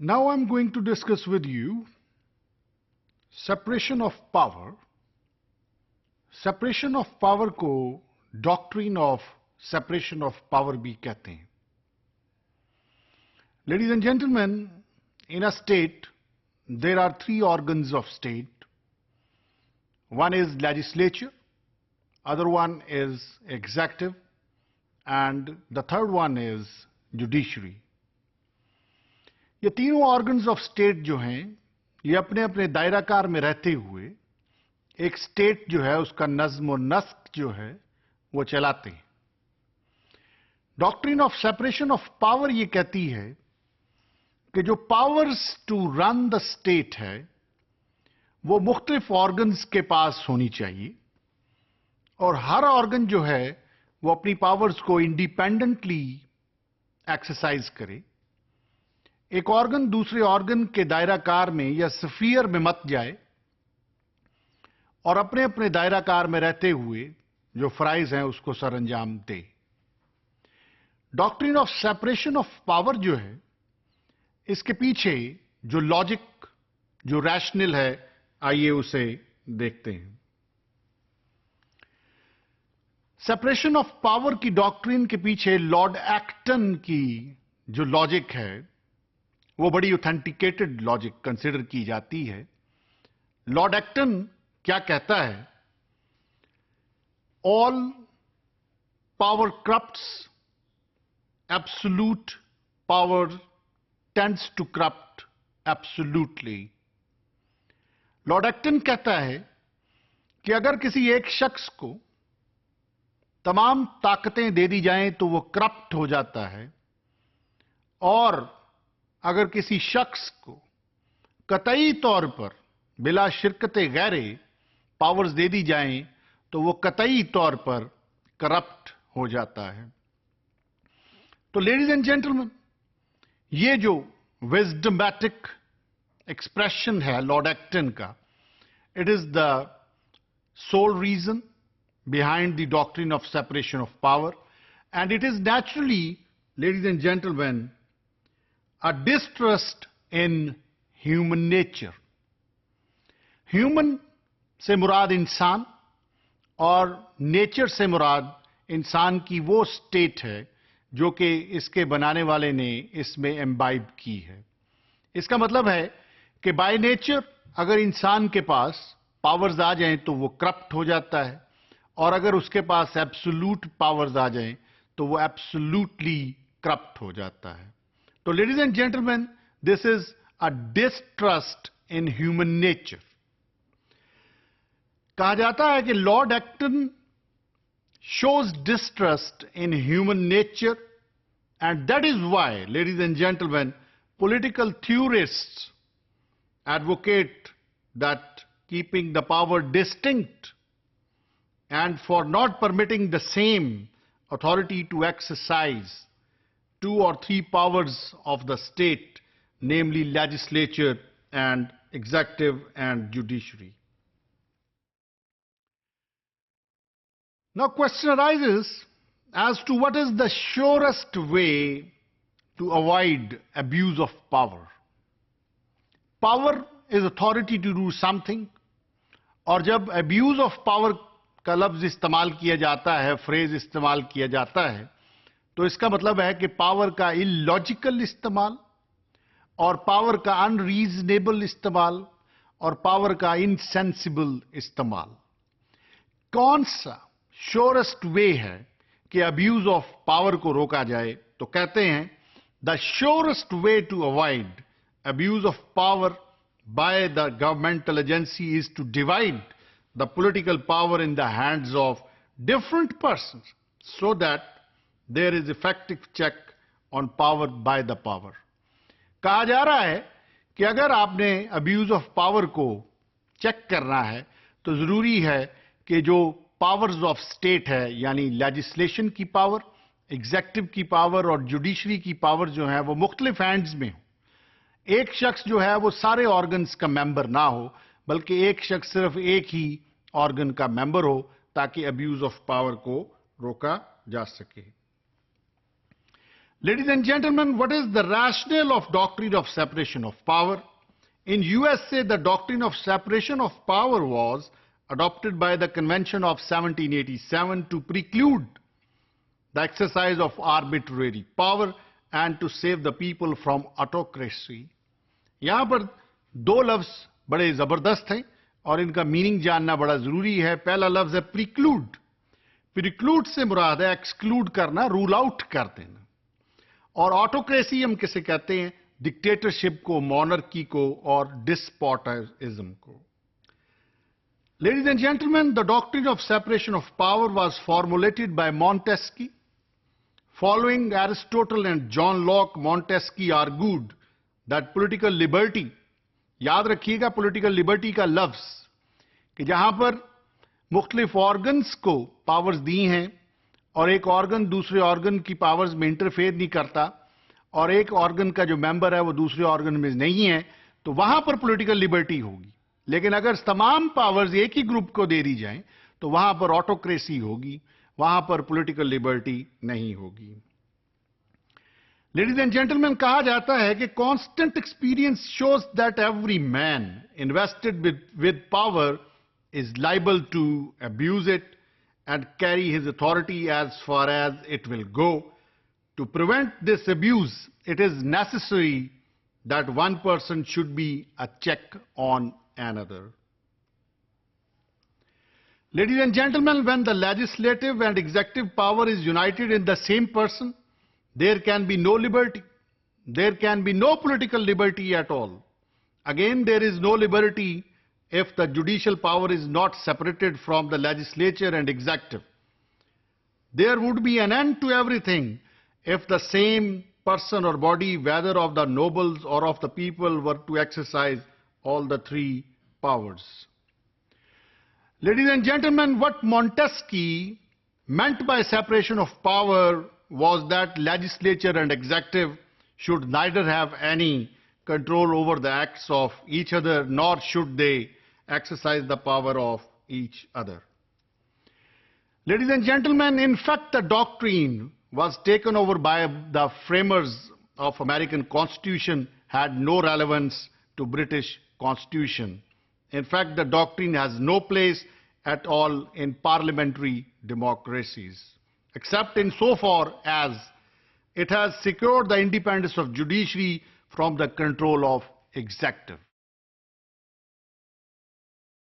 Now I'm going to discuss with you separation of power. Separation of power को doctrine of separation of power भी कहते हैं. Ladies and gentlemen, in a state, there are three organs of state. One is legislature, other one is executive, and the third one is judiciary. ये तीनों organs of state जो हैं, ये अपने अपने दायराकार में रहते हुए एक स्टेट जो है उसका नज्म और नस्क जो है वो चलाते हैं. Doctrine of separation of power ये कहती है कि जो powers to run the state है वो मुख्तलिफ ऑर्गन्स के पास होनी चाहिए और हर ऑर्गन जो है वो अपनी पावर्स को इंडिपेंडेंटली एक्सरसाइज करे. एक ऑर्गन दूसरे ऑर्गन के दायराकार में या स्फीयर में मत जाए और अपने अपने दायराकार में रहते हुए जो फराइज हैं उसको सरअंजाम दे. Doctrine of separation of power जो है इसके पीछे जो लॉजिक जो रैशनल है, आइए उसे देखते हैं. सेपरेशन ऑफ पावर की डॉक्ट्रिन के पीछे लॉर्ड एक्टन की जो लॉजिक है वो बड़ी ऑथेंटिकेटेड लॉजिक कंसिडर की जाती है. लॉर्ड एक्टन क्या कहता है? All power corrupts, absolute power tends to corrupt absolutely. Lord Acton कहता है कि अगर किसी एक शख्स को तमाम ताकतें दे दी जाएं तो वो करप्ट हो जाता है और अगर किसी शख्स को कतई तौर पर बिला शिरकत गैरे पावर्स दे दी जाएं तो वो कतई तौर पर करप्ट हो जाता है. तो लेडीज एंड जेंटलमैन, ये जो विजडमैटिक एक्सप्रेशन है लॉर्ड एक्टन का, it is the sole reason behind the doctrine of separation of power, and it is naturally, ladies and gentlemen, a distrust in human nature. Human से मुराद इंसान और nature से मुराद इंसान की वो स्टेट है जो कि इसके बनाने वाले ने इसमें एम्बाइब की है. इसका मतलब है कि बाय नेचर अगर इंसान के पास पावर्स आ जाएं तो वो करप्ट हो जाता है और अगर उसके पास एब्सोल्यूट पावर्स आ जाएं तो वो एब्सोल्यूटली करप्ट हो जाता है. तो ladies and gentleman, this is a distrust in human nature. कहा जाता है कि Lord Acton shows distrust in human nature and that is why, ladies and gentleman, political theorists advocate that keeping the power distinct and for not permitting the same authority to exercise two or three powers of the state, namely legislature and executive and judiciary. Now question arises as to what is the surest way to avoid abuse of power. Power is authority to do something, और जब abuse of power का लफ्ज इस्तेमाल किया जाता है, phrase इस्तेमाल किया जाता है, तो इसका मतलब है कि पावर का इलॉजिकल इस्तेमाल और पावर का अनरीजनेबल इस्तेमाल और पावर का इनसेंसिबल इस्तेमाल. कौन सा श्योरेस्ट वे है कि अब्यूज ऑफ पावर को रोका जाए? तो कहते हैं the surest way to avoid abuse of power by the governmental agency is to divide the political power in the hands of different persons so that there is effective check on power by the power. कहा जा रहा है कि अगर आपने abuse of power को check करना है तो जरूरी है कि जो पावर्स ऑफ स्टेट है यानी लेजिस्लेशन की पावर, एग्जेक्टिव की पावर और जुडिशरी की पावर जो है वो मुख्तलिफ हैंड्स में हो. एक शख्स जो है वो सारे ऑर्गन्स का मेंबर ना हो बल्कि एक शख्स सिर्फ एक ही ऑर्गन का मेंबर हो ताकि अब्यूज ऑफ पावर को रोका जा सके. Ladies and gentlemen, what is the rationale of doctrine of separation of power? In USA, the doctrine of separation of power was adopted by the Convention of 1787 to preclude the exercise of arbitrary power and to save the people from autocracy. यहाँ पर दो लफ्ज बड़े जबरदस्त हैं और इनका meaning जानना बड़ा जरूरी है. पहला लफ्ज है प्रिक्लूड. प्रिक्लूड से मुराद है एक्सक्लूड करना, रूल आउट कर देना. और ऑटोक्रेसी हम किसे कहते हैं? डिक्टेटरशिप को, मोनर्की को और डिस्पोटिज्म को. Ladies and gentlemen, the doctrine of separation of power was formulated by Montesquieu. Following Aristotle and John Locke, Montesquieu argued that political liberty, याद रखिएगा political liberty का लफ्ज, कि जहां पर मुख्तलिफ ऑर्गन्स को पावर्स दी हैं और एक ऑर्गन दूसरे ऑर्गन की पावर्स में इंटरफेयर नहीं करता और एक ऑर्गन का जो मेंबर है वो दूसरे ऑर्गन में नहीं है, तो वहां पर पॉलिटिकल लिबर्टी होगी. लेकिन अगर तमाम पावर्स एक ही ग्रुप को दे दी जाएं तो वहां पर ऑटोक्रेसी होगी, वहां पर पॉलिटिकल लिबर्टी नहीं होगी. लेडीज एंड जेंटलमैन, कहा जाता है कि constant experience shows that every man invested with power is liable to abuse it and carry his authority as far as it will go. To prevent this abuse, it is necessary that one person should be a check on another. Ladies and gentlemen, when the legislative and executive power is united in the same person, there can be no liberty. There can be no political liberty at all. Again, there is no liberty if the judicial power is not separated from the legislature and executive. There would be an end to everything if the same person or body, whether of the nobles or of the people, were to exercise all the three powers. Ladies and gentlemen, what Montesquieu meant by separation of power was that legislature and executive should neither have any control over the acts of each other, nor should they exercise the power of each other. Ladies and gentlemen, in fact, the doctrine was taken over by the framers of American Constitution, had no relevance to British Constitution. In fact, the doctrine has no place at all in parliamentary democracies, except insofar as it has secured the independence of judiciary from the control of executive.